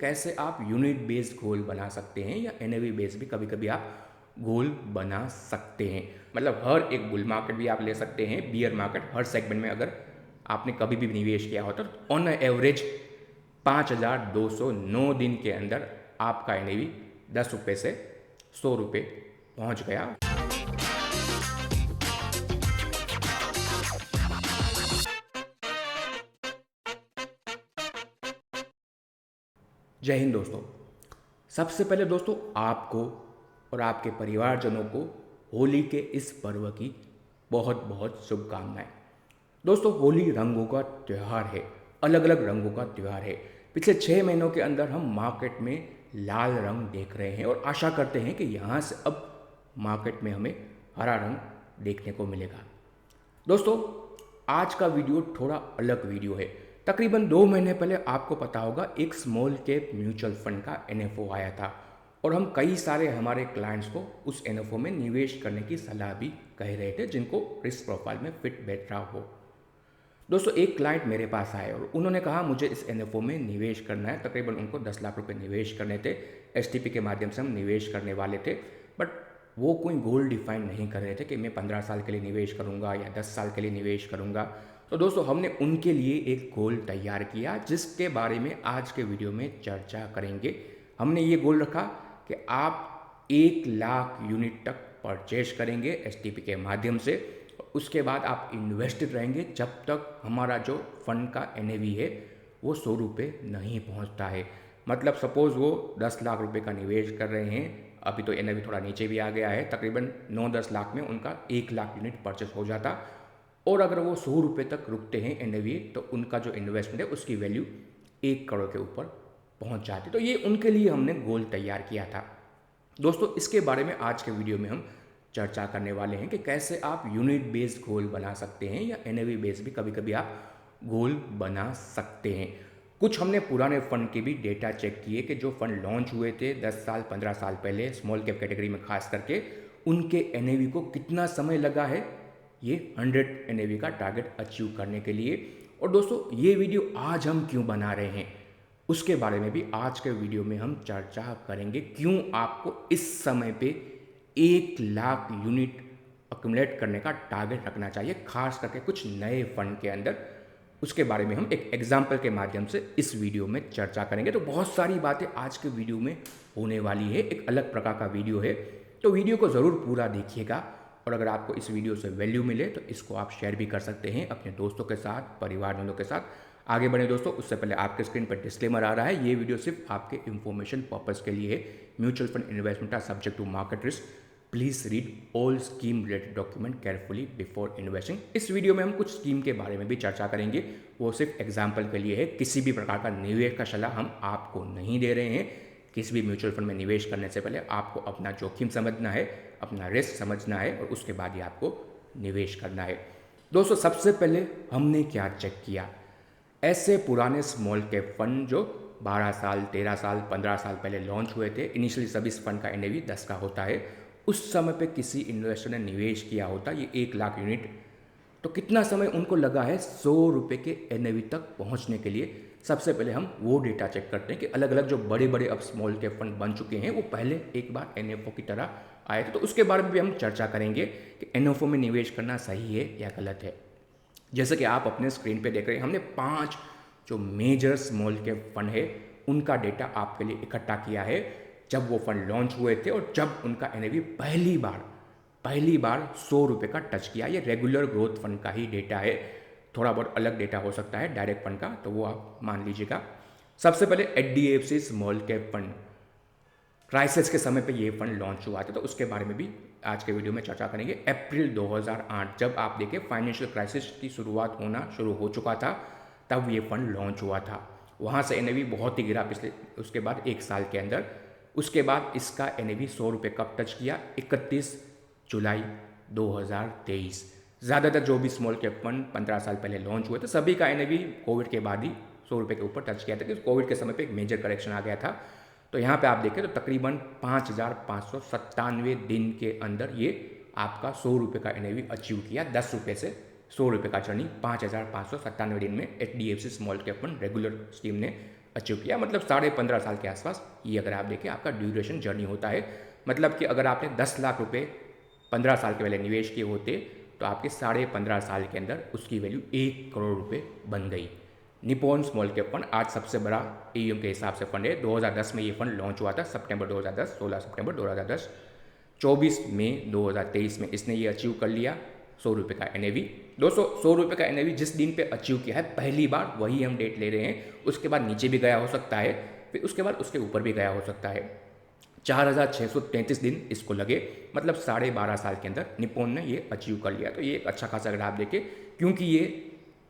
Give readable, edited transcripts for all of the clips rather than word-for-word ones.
कैसे आप unit based goal बना सकते हैं या एनएवी बेस्ड भी कभी कभी आप गोल बना सकते हैं। मतलब हर एक बुल मार्केट भी आप ले सकते हैं, बियर मार्केट, हर सेगमेंट में अगर आपने कभी भी निवेश किया होता तो ऑन एवरेज 5,209 दिन के अंदर आपका एनएवी 10 रुपये से 100 रुपये पहुंच गया। जय हिंद दोस्तों। सबसे पहले दोस्तों आपको और आपके परिवारजनों को होली के इस पर्व की बहुत बहुत शुभकामनाएं। दोस्तों होली रंगों का त्यौहार है, अलग अलग रंगों का त्यौहार है। पिछले 6 महीनों के अंदर हम मार्केट में लाल रंग देख रहे हैं और आशा करते हैं कि यहाँ से अब मार्केट में हमें हरा रंग देखने को मिलेगा। दोस्तों आज का वीडियो थोड़ा अलग वीडियो है। तकरीबन 2 महीने पहले आपको पता होगा एक स्मॉल कैप म्यूचुअल फंड का एनएफओ आया था और हम कई सारे हमारे क्लाइंट्स को उस एनएफओ में निवेश करने की सलाह भी कह रहे थे जिनको रिस्क प्रोफाइल में फिट बैठ रहा हो। दोस्तों एक क्लाइंट मेरे पास आए और उन्होंने कहा मुझे इस एनएफओ में निवेश करना है। तकरीबन उनको 10 लाख रुपए निवेश करने थे। एसटीपी के माध्यम से हम निवेश करने वाले थे, बट वो कोई गोल डिफाइन नहीं कर रहे थे कि मैं 15 साल के लिए निवेश करूंगा या 10 साल के लिए निवेश करूंगा। तो दोस्तों हमने उनके लिए एक गोल तैयार किया जिसके बारे में आज के वीडियो में चर्चा करेंगे। हमने ये गोल रखा कि आप 1 लाख यूनिट तक परचेज करेंगे एसटीपी के माध्यम से। उसके बाद आप इन्वेस्टेड रहेंगे जब तक हमारा जो फंड का एनएवी है वो 100 रुपये नहीं पहुंचता है। मतलब सपोज़ वो 10 लाख रुपए का निवेश कर रहे हैं, अभी तो एनएवी थोड़ा नीचे भी आ गया है, तकरीबन 9-10 लाख में उनका 1 लाख यूनिट परचेस हो जाता और अगर वो 100 रुपये तक रुकते हैं एनएवी तो उनका जो इन्वेस्टमेंट है उसकी वैल्यू 1 करोड़ के ऊपर पहुंच जाती। तो ये उनके लिए हमने गोल तैयार किया था। दोस्तों इसके बारे में आज के वीडियो में हम चर्चा करने वाले हैं कि कैसे आप यूनिट बेस्ड गोल बना सकते हैं या एनएवी बेस्ड भी कभी कभी आप गोल बना सकते हैं। कुछ हमने पुराने फंड के भी डेटा चेक किए कि जो फंड लॉन्च हुए थे 10 साल 15 साल पहले स्मॉल कैप कैटेगरी में खास करके, उनके एनएवी को कितना समय लगा है ये 100 एनएवी का टारगेट अचीव करने के लिए। और दोस्तों ये वीडियो आज हम क्यों बना रहे हैं उसके बारे में भी आज के वीडियो में हम चर्चा करेंगे। क्यों आपको इस समय पे 1 लाख यूनिट अक्यूमुलेट करने का टारगेट रखना चाहिए, खास करके कुछ नए फंड के अंदर। उसके बारे में हम एक एग्जाम्पल के माध्यम से इस वीडियो में चर्चा करेंगे। तो बहुत सारी बातें आज के वीडियो में होने वाली है, एक अलग प्रकार का वीडियो है, तो वीडियो को ज़रूर पूरा देखिएगा। और अगर आपको इस वीडियो से वैल्यू मिले तो इसको आप शेयर भी कर सकते हैं अपने दोस्तों के साथ, परिवारजनों के साथ। आगे बढ़े दोस्तों, उससे पहले आपके स्क्रीन पर डिस्क्लेमर आ रहा है, ये वीडियो सिर्फ आपके इन्फॉर्मेशन पर्पस के लिए है। Mutual fund investment are subject to market risk. Please read all scheme related document carefully before investing. इस वीडियो में हम कुछ स्कीम के बारे में भी चर्चा करेंगे, वो सिर्फ एग्जाम्पल के लिए है। किसी भी प्रकार का निवेश का सलाह हम आपको नहीं दे रहे हैं। किसी भी म्यूचुअल फंड में निवेश करने से पहले आपको अपना जोखिम समझना है, अपना रिस्क समझना है और उसके बाद ही आपको निवेश करना है। दोस्तों सबसे पहले हमने क्या चेक किया, ऐसे पुराने स्मॉल कैप फंड जो 12 साल 13 साल 15 साल पहले लॉन्च हुए थे, इनिशियली सभी फंड का एनएवी 10 का होता है, उस समय पे किसी इन्वेस्टर ने निवेश किया होता ये 1 लाख यूनिट, तो कितना समय उनको लगा है 100 रुपये के एनएवी तक पहुंचने के लिए। सबसे पहले हम वो डेटा चेक करते हैं कि अलग अलग जो बड़े बड़े अब स्मॉल कैप फंड बन चुके हैं वो पहले एक बार एनएफओ की तरह आए थे। तो उसके बारे में भी हम चर्चा करेंगे कि एनएफओ में निवेश करना सही है या गलत है। जैसे कि आप अपने स्क्रीन पे देख रहे हैं, हमने 5 जो मेजर स्मॉल कैप फंड है उनका डेटा आपके लिए इकट्ठा किया है, जब वो फंड लॉन्च हुए थे और जब उनका एनएवी पहली बार 100 रुपये का टच किया। ये रेगुलर ग्रोथ फंड का ही डेटा है, थोड़ा बहुत अलग डेटा हो सकता है डायरेक्ट फंड का, तो वो आप मान लीजिएगा। सबसे पहले HDFC small cap fund, crisis के समय पे ये फंड लॉन्च हुआ था, तो उसके बारे में भी आज के वीडियो में चर्चा करेंगे। अप्रैल 2008 जब आप देखें फाइनेंशियल क्राइसिस की शुरुआत होना शुरू हो चुका था, तब ये फंड लॉन्च हुआ था। वहाँ से एनएवी बहुत ही गिरा पिछले, उसके बाद 1 साल के अंदर। उसके बाद इसका एनएवी 100 रुपये कब टच किया, 31 जुलाई 2023। ज़्यादातर जो भी स्मॉल कैप फंड 15 साल पहले लॉन्च हुए थे सभी का एनएवी कोविड के बाद ही 100 रुपये के ऊपर टच किया था, क्योंकि कोविड के समय पे एक मेजर करेक्शन आ गया था। तो यहाँ पे आप देखें तो तकरीबन 5,597 दिन के अंदर ये आपका 100 रुपये का एनएवी अचीव किया। 10 रुपये से 100 रुपये का जर्नी 5,597 दिन में HDFC small cap fund regular scheme ने अचीव किया, मतलब 15.5 साल के आसपास ये अगर आप देखें आपका ड्यूरेशन जर्नी होता है। मतलब कि अगर आपने 10 लाख रुपये 15 साल के पहले निवेश किए होते तो आपके 15.5 साल के अंदर उसकी वैल्यू 1 करोड़ रुपये बन गई। निप्पॉन स्मॉल कैप फंड आज सबसे बड़ा एयूएम के हिसाब से फंड है। 2010 में ये फंड लॉन्च हुआ था, सितंबर 2010, 16 सितंबर 2010। 24 मई 2023 में इसने ये अचीव कर लिया 100 रुपये का एनएवी। दोस्तों 100 रुपये का एनएवी जिस दिन पे अचीव किया है पहली बार वही हम डेट ले रहे हैं, उसके बाद नीचे भी गया हो सकता है, फिर उसके बाद उसके ऊपर भी गया हो सकता है। 4,633 दिन इसको लगे, मतलब 12.5 साल के अंदर निप्पॉन ने ये अचीव कर लिया। तो ये एक अच्छा खासा अगर आप देखें, क्योंकि ये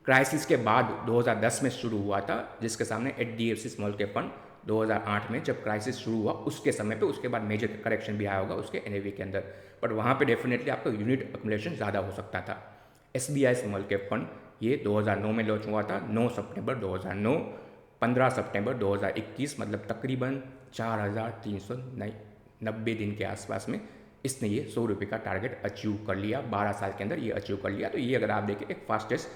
क्राइसिस के बाद 2010 में शुरू हुआ था, जिसके सामने एचडीएफसी स्मॉल कैप फंड 2008 में जब क्राइसिस शुरू हुआ उसके समय पे, उसके बाद मेजर करेक्शन भी आया होगा उसके एनएवी के अंदर, बट वहाँ पे डेफिनेटली आपका यूनिट एक्युमुलेशन ज़्यादा हो सकता था। एसबीआई स्मॉल कैप फंड ये 2009 में लॉन्च हुआ था, 9 सितंबर 2009, 15 सितंबर 2021, मतलब तकरीबन 4,390 दिन के आसपास में इसने ये 100 रुपये का टारगेट अचीव कर लिया। 12 साल के अंदर ये अचीव कर लिया। तो ये अगर आप देखें एक फास्टेस्ट,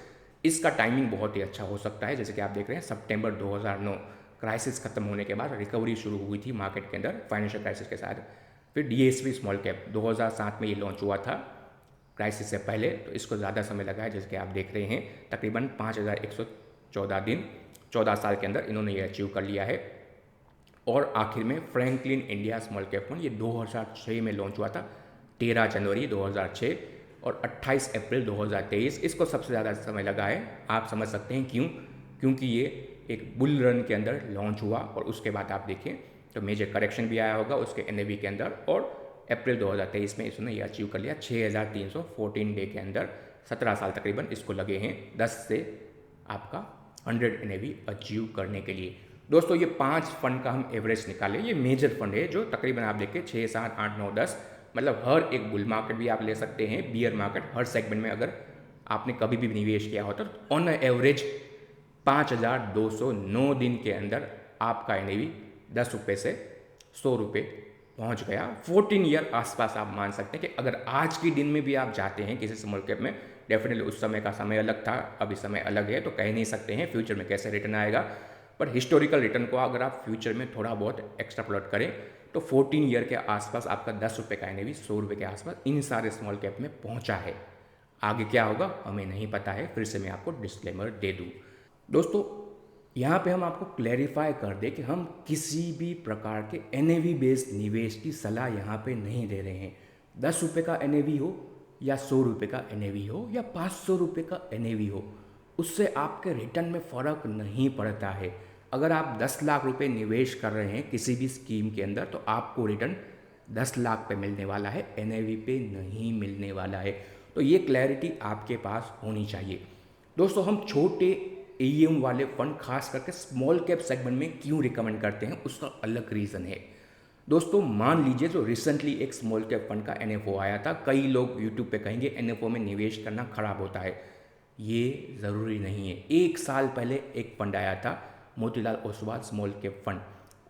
इसका टाइमिंग बहुत ही अच्छा हो सकता है। जैसे कि आप देख रहे हैं सितंबर 2009 क्राइसिस खत्म होने के बाद रिकवरी शुरू हुई थी मार्केट के अंदर फाइनेंशियल क्राइसिस के साथ। फिर डीएसवी स्मॉल कैप 2007 में ये लॉन्च हुआ था क्राइसिस से पहले, तो इसको ज़्यादा समय लगा है। जैसे कि आप देख रहे हैं तकरीबन 5,114 दिन 14 साल के अंदर इन्होंने ये अचीव कर लिया है। और आखिर में Franklin India small cap fund ये 2006 में लॉन्च हुआ था, 13 जनवरी 2006 और 28 अप्रैल 2023। इसको सबसे ज़्यादा समय लगा है, आप समझ सकते हैं क्यों, क्योंकि ये एक बुल रन के अंदर लॉन्च हुआ और उसके बाद आप देखें तो मेजर करेक्शन भी आया होगा उसके एनएवी के अंदर, और अप्रैल 2023 में इसने ये अचीव कर लिया 6,314 डे के अंदर। 17 साल तकरीबन इसको लगे हैं 10 से आपका 100 एनएवी अचीव करने के लिए। दोस्तों ये 5 फंड का हम एवरेज निकालें, ये मेजर फंड है जो तकरीबन आप देखें 6, 7, 8, 9, 10, मतलब हर एक बुल मार्केट भी आप ले सकते हैं, बियर मार्केट, हर सेगमेंट में अगर आपने कभी भी निवेश किया होता तो ऑन एवरेज 5,209 दिन के अंदर आपका एनएवी 10 रुपये से 100 रुपये पहुँच गया। 14 ईयर आसपास आप मान सकते हैं कि अगर आज के दिन में भी आप जाते हैं किसी स्मॉल कैप में, डेफिनेटली उस समय का समय अलग था, अभी समय अलग है, तो कह नहीं सकते हैं फ्यूचर में कैसे रिटर्न आएगा, पर हिस्टोरिकल रिटर्न को अगर आप फ्यूचर में थोड़ा बहुत एक्स्ट्रापोलेट करें तो 14 ईयर के आसपास आपका 10 रुपये का एनएवी 100 रुपये के आसपास इन सारे स्मॉल कैप में पहुंचा है। आगे क्या होगा हमें नहीं पता है, फिर से मैं आपको डिस्क्लेमर दे दूं। दोस्तों यहाँ पे हम आपको क्लैरिफाई कर दें कि हम किसी भी प्रकार के एनएवी बेस्ड निवेश की सलाह यहाँ पे नहीं दे रहे हैं। 10 रुपये का एनएवी हो या 100 रुपये का एनएवी हो या 500 रुपये का एनएवी हो, उससे आपके रिटर्न में फ़र्क नहीं पड़ता है। अगर आप 10 लाख रुपए निवेश कर रहे हैं किसी भी स्कीम के अंदर तो आपको रिटर्न 10 लाख पे मिलने वाला है, एनएवी पे नहीं मिलने वाला है। तो ये क्लैरिटी आपके पास होनी चाहिए। दोस्तों हम छोटे एयूएम वाले फंड खास करके स्मॉल कैप सेगमेंट में क्यों रिकमेंड करते हैं, उसका अलग रीज़न है। दोस्तों मान लीजिए जो रिसेंटली एक स्मॉल कैप फंड का एनएफओ आया था, कई लोग यूट्यूब पे कहेंगे एनएफओ में निवेश करना खराब होता है, ये ज़रूरी नहीं है। 1 साल पहले एक फंड आया था Motilal Oswal small cap fund,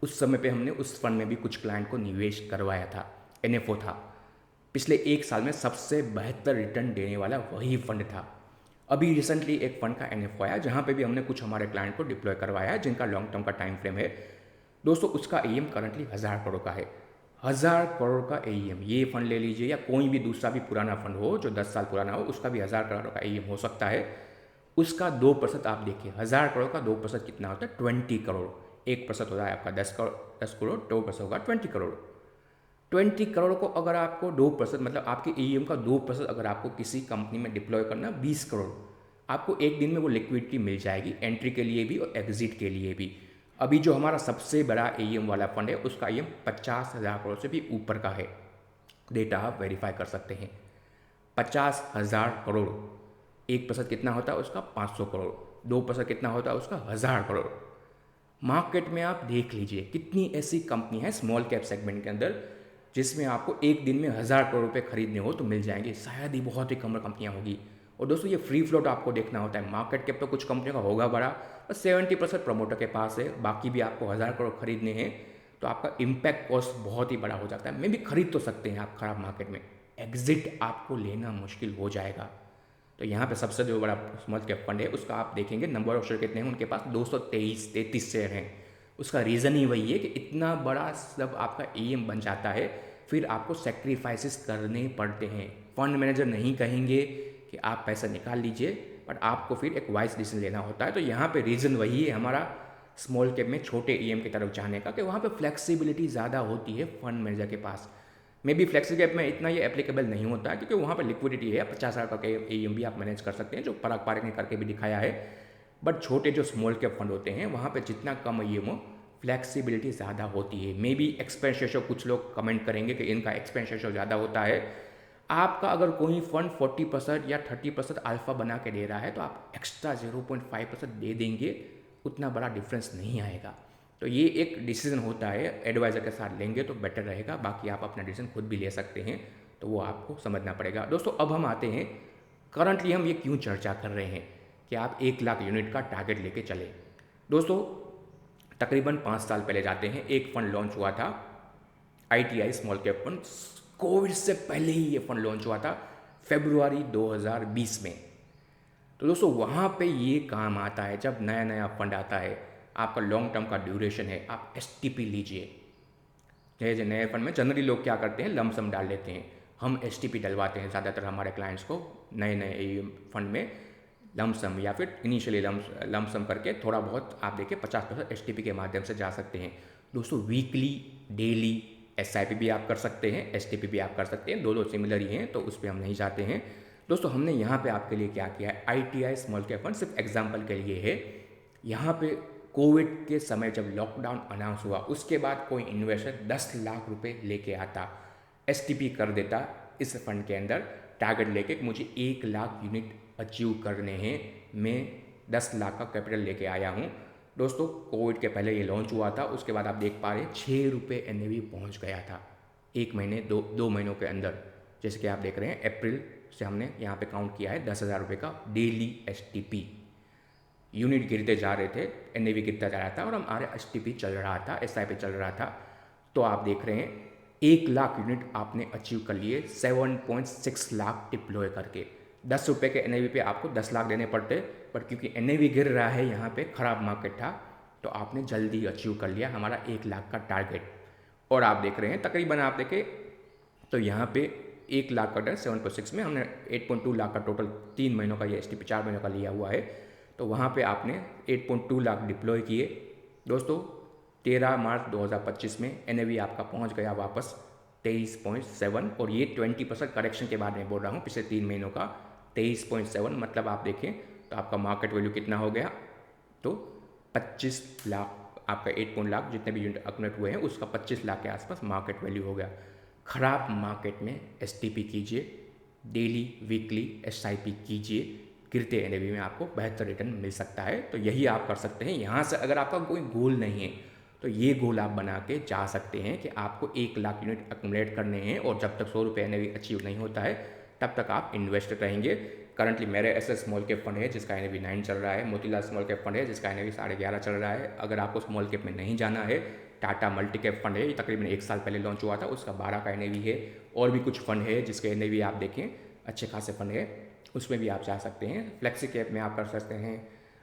उस समय पे हमने उस फंड में भी कुछ क्लाइंट को निवेश करवाया था, एनएफओ था। पिछले 1 साल में सबसे बेहतर रिटर्न देने वाला वही फंड था। अभी रिसेंटली एक फंड का एनएफओ आया जहाँ पे भी हमने कुछ हमारे क्लाइंट को डिप्लॉय करवाया है, जिनका लॉन्ग टर्म का टाइम फ्रेम है। दोस्तों उसका एईएम करंटली 1000 करोड़ का है। 1000 करोड़ का एईएम, ये फंड ले लीजिए या कोई भी दूसरा भी पुराना फंड हो जो 10 साल पुराना हो, उसका भी 1000 करोड़ का एईएम हो सकता है। उसका 2% आप देखिए, 1000 करोड़ का 2% कितना होता है, 20 करोड़। 1% होता है आपका 10 करोड़, 2% होगा 20 करोड़। 20 करोड़ को अगर आपको 2%, मतलब आपके एईएम का 2% अगर आपको किसी कंपनी में डिप्लॉय करना 20 करोड़, आपको एक दिन में वो लिक्विडिटी मिल जाएगी, एंट्री के लिए भी और एग्जिट के लिए भी। अभी जो हमारा सबसे बड़ा एईएम वाला फंड है उसका एईएम 50,000 करोड़ से भी ऊपर का है, डेटा आप वेरीफाई कर सकते हैं। 50,000 करोड़, 1% कितना होता है उसका, 500 करोड़, 2% कितना होता है उसका, 1000 करोड़। मार्केट में आप देख लीजिए कितनी ऐसी कंपनी है स्मॉल कैप सेगमेंट के अंदर जिसमें आपको एक दिन में 1000 करोड़ रुपए खरीदने हो तो मिल जाएंगे, शायद ही बहुत ही कम कंपनियां होगी। और दोस्तों ये फ्री फ्लोट आपको देखना होता है, मार्केट कैप तो कुछ कंपनियों का होगा बड़ा, बस 70% प्रमोटर के पास है, बाकी भी आपको 1000 करोड़ खरीदने हैं तो आपका इम्पैक्ट कॉस्ट बहुत ही बड़ा हो जाता है। मैं भी खरीद तो सकते हैं आप खराब मार्केट में, एग्जिट आपको लेना मुश्किल हो जाएगा। तो यहाँ पे सबसे जो बड़ा स्मॉल कैप फंड है उसका आप देखेंगे नंबर ऑफ शेयर कितने हैं, उनके पास 233 शेयर हैं। उसका रीज़न ही वही है कि इतना बड़ा सब आपका एम बन जाता है, फिर आपको सेक्रीफाइसेस करने पड़ते हैं। फंड मैनेजर नहीं कहेंगे कि आप पैसा निकाल लीजिए, बट आपको फिर एक वाइज डिसीजन लेना होता है। तो यहाँ पे रीज़न वही है हमारा स्मॉल कैप में छोटे ईएम की तरफ जाने का, कि वहाँ पे फ्लेक्सिबिलिटी ज़्यादा होती है फंड मैनेजर के पास। मे बी फ्लेक्सी कैप में इतना ये एप्लीकेबल नहीं होता है, क्योंकि वहाँ पे लिक्विडिटी है, 50,000 का एम भी आप मैनेज कर सकते हैं, जो पराग पारक ने करके भी दिखाया है। बट छोटे जो स्मॉल कैप फंड होते हैं वहाँ पे जितना कम ईएम हो, फ्लेक्सिबिलिटी ज़्यादा होती है। मे बी एक्सपेंस रेशो, कुछ लोग कमेंट करेंगे कि इनका एक्सपेंस रेशो ज़्यादा होता है। आपका अगर कोई फंड 40% या 30% अल्फा बना के दे रहा है, तो आप एक्स्ट्रा 0.5% दे देंगे, उतना बड़ा डिफरेंस नहीं आएगा। तो ये एक डिसीजन होता है, एडवाइज़र के साथ लेंगे तो बेटर रहेगा। बाकी आप अपना डिसीजन खुद भी ले सकते हैं, तो वो आपको समझना पड़ेगा। दोस्तों अब हम आते हैं, करंटली हम ये क्यों चर्चा कर रहे हैं कि आप 1 लाख यूनिट का टारगेट लेके चले। दोस्तों तकरीबन 5 साल पहले जाते हैं, एक फंड लॉन्च हुआ था, ITI small cap fund. Covid से पहले ही ये फंड लॉन्च हुआ था, फरवरी 2020 में। तो दोस्तों वहाँ पे ये काम आता है, जब नया नया फंड आता है, आपका लॉन्ग टर्म का ड्यूरेशन है, आप STP लीजिए। जैसे नए फंड में जनरली लोग क्या करते हैं, लमसम डाल लेते हैं। हम STP डलवाते हैं ज़्यादातर हमारे क्लाइंट्स को, नए नए फंड में लमसम या फिर इनिशियली लमसम करके थोड़ा बहुत आप देखिए 50% STP के माध्यम से जा सकते हैं। दोस्तों वीकली, डेली SIP भी आप कर सकते हैं, STP भी आप कर सकते हैं, दोनों सिमिलर ही हैं, तो उस पर हम नहीं जाते हैं। दोस्तों हमने यहाँ पे आपके लिए क्या किया है, ITI स्मॉल कैप फंड सिर्फ एग्जाम्पल के लिए है। यहाँ पे कोविड के समय जब लॉकडाउन अनाउंस हुआ, उसके बाद कोई इन्वेस्टर 10 लाख रुपए लेके आता, STP कर देता इस फंड के अंदर, टारगेट लेके मुझे 1 लाख यूनिट अचीव करने हैं, मैं 10 लाख का कैपिटल लेके आया हूँ। दोस्तों कोविड के पहले ये लॉन्च हुआ था, उसके बाद आप देख पा रहे हैं 6 रुपये NAV पहुँच गया था एक महीने, दो महीनों के अंदर। जैसे कि आप देख रहे हैं अप्रैल से हमने यहाँ पे काउंट किया है 10,000 रुपये का डेली STP। यूनिट गिरते जा रहे थे, NAV गिरता जा रहा था और हमारे STP चल रहा था, SIP चल रहा था। तो आप देख रहे हैं 1 लाख यूनिट आपने अचीव कर लिए 7.6 लाख डिप्लॉय करके। 10 रुपये के NAV पे आपको 10 लाख देने पड़ते, बट क्योंकि NAV गिर रहा है, यहाँ पे ख़राब मार्केट था, तो आपने जल्दी अचीव कर लिया हमारा 1 लाख का टारगेट। और आप देख रहे हैं तकरीबन आप देखें तो यहाँ पे 1 लाख का डर 7.6 में हमने 8.2 लाख का टोटल 3 महीनों का ये STP 4 महीनों का लिया हुआ है। तो वहाँ पे आपने 8.2 लाख डिप्लॉय किए। दोस्तों 13 मार्च 2025 में NAV आपका पहुँच गया वापस 23.7, और ये 20% करेक्शन के बाद मैं बोल रहा हूँ, पिछले 3 महीनों का 23.7, मतलब आप देखें तो आपका मार्केट वैल्यू कितना हो गया, तो 25 लाख, आपका 8 लाख जितने भी यूनिट अक्मुलेट हुए हैं उसका 25 लाख के आसपास मार्केट वैल्यू हो गया। ख़राब मार्केट में STP कीजिए, डेली वीकली SIP कीजिए, गिरते NAV में आपको बेहतर रिटर्न मिल सकता है। तो यही आप कर सकते हैं। यहाँ से अगर आपका कोई गोल नहीं है, तो ये गोल आप बना के जा सकते हैं कि आपको 1 लाख यूनिट अक्मुलेट करने हैं, और जब तक 100 रुपये NAV अचीव नहीं होता है तब तक आप इन्वेस्ट रहेंगे। करंटली मेरे ऐसे स्मॉल कैप फंड है जिसका NAV 9 चल रहा है, मोतीलाल स्मॉल कैप फंड है जिसका NAV 11.5 चल रहा है। अगर आपको स्मॉल कैप में नहीं जाना है, टाटा मल्टी कैप फंड है, ये तकरीबन 1 साल पहले लॉन्च हुआ था, उसका 12 का NAV है। और भी कुछ फंड है जिसके NAV आप देखें अच्छे खासे फंड है, उसमें भी आप जा सकते हैं। फ्लेक्सी कैप में आप कर सकते हैं।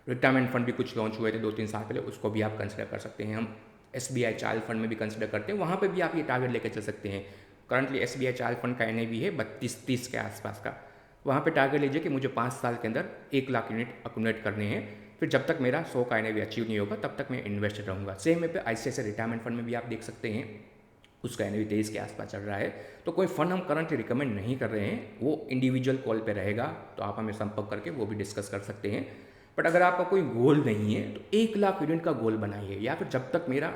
रिटायरमेंट फंड भी कुछ लॉन्च हुए थे 2-3 साल पहले, उसको भी आप कंसिडर कर सकते हैं। हम SBI चाइल्ड फंड में भी कंसिडर करते हैं, वहाँ पे भी आप ये टारगेट लेकर चल सकते हैं। करंटली SBI चाइल्ड फंड का NAV है 32-30 के आसपास का। वहाँ पे टारगेट लीजिए कि मुझे 5 साल के अंदर 1 लाख यूनिट अक्मुलेट करने हैं, फिर जब तक मेरा 100 का NAV अचीव नहीं होगा तब तक मैं इन्वेस्टेड रहूँगा। सेम पे ICICI रिटायरमेंट फंड में भी आप देख सकते हैं, उसका NAV 23 के आसपास चल रहा है। तो कोई फंड हम करंटली रिकमेंड नहीं कर रहे हैं, वो इंडिविजुअल कॉल पे रहेगा, तो आप हमें संपर्क करके वो भी डिस्कस कर सकते हैं। बट अगर आपका कोई गोल नहीं है तो 1 लाख यूनिट का गोल बनाइए, या फिर जब तक मेरा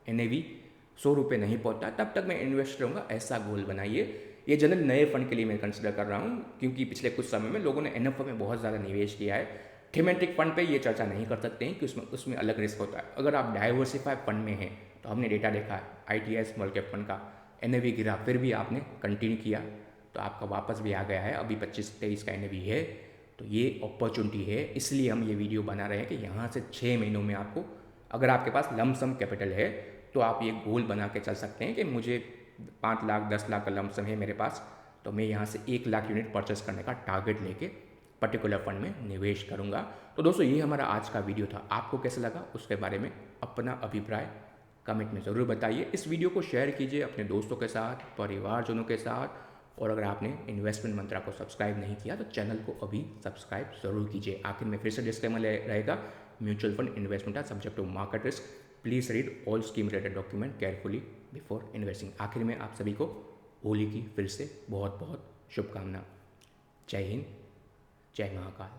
NAV 100 रुपये नहीं पहुंचता तब तक मैं इन्वेस्ट रहूँगा, ऐसा गोल बनाइए। ये जनरल नए फंड के लिए मैं कंसिडर कर रहा हूँ, क्योंकि पिछले कुछ समय में लोगों ने NFO में बहुत ज़्यादा निवेश किया है। थीमेटिक फंड पे ये चर्चा नहीं कर सकते हैं कि उसमें अलग रिस्क होता है। अगर आप डाइवर्सिफाई फंड में हैं तो हमने डेटा देखा है ITI स्मॉल कैप फंड का NAV गिरा, फिर भी आपने कंटिन्यू किया तो आपका वापस भी आ गया है, अभी 25-23 का NAV है। तो ये अपॉर्चुनिटी है, इसलिए हम ये वीडियो बना रहे हैं कि यहाँ से 6 महीनों में आपको, अगर आपके पास लमसम कैपिटल है तो आप ये गोल बना के चल सकते हैं कि मुझे 5 लाख 10 लाख का लमसम है मेरे पास, तो मैं यहाँ से 1 लाख यूनिट परचेस करने का टारगेट लेके पर्टिकुलर फंड में निवेश करूंगा। तो दोस्तों ये हमारा आज का वीडियो था। आपको कैसा लगा उसके बारे में अपना अभिप्राय कमेंट में ज़रूर बताइए। इस वीडियो को शेयर कीजिए अपने दोस्तों के साथ, परिवारजनों के साथ, और अगर आपने इन्वेस्टमेंट मंत्रा को सब्सक्राइब नहीं किया तो चैनल को अभी सब्सक्राइब जरूर कीजिए। आखिर में फिर से डिस्क्लेमर रहेगा, mutual fund investment are subject to market risk, please read all scheme related document carefully before investing. आखिर में आप सभी को होली की फिर से बहुत बहुत शुभकामना। जय हिंद, जय महाकाल।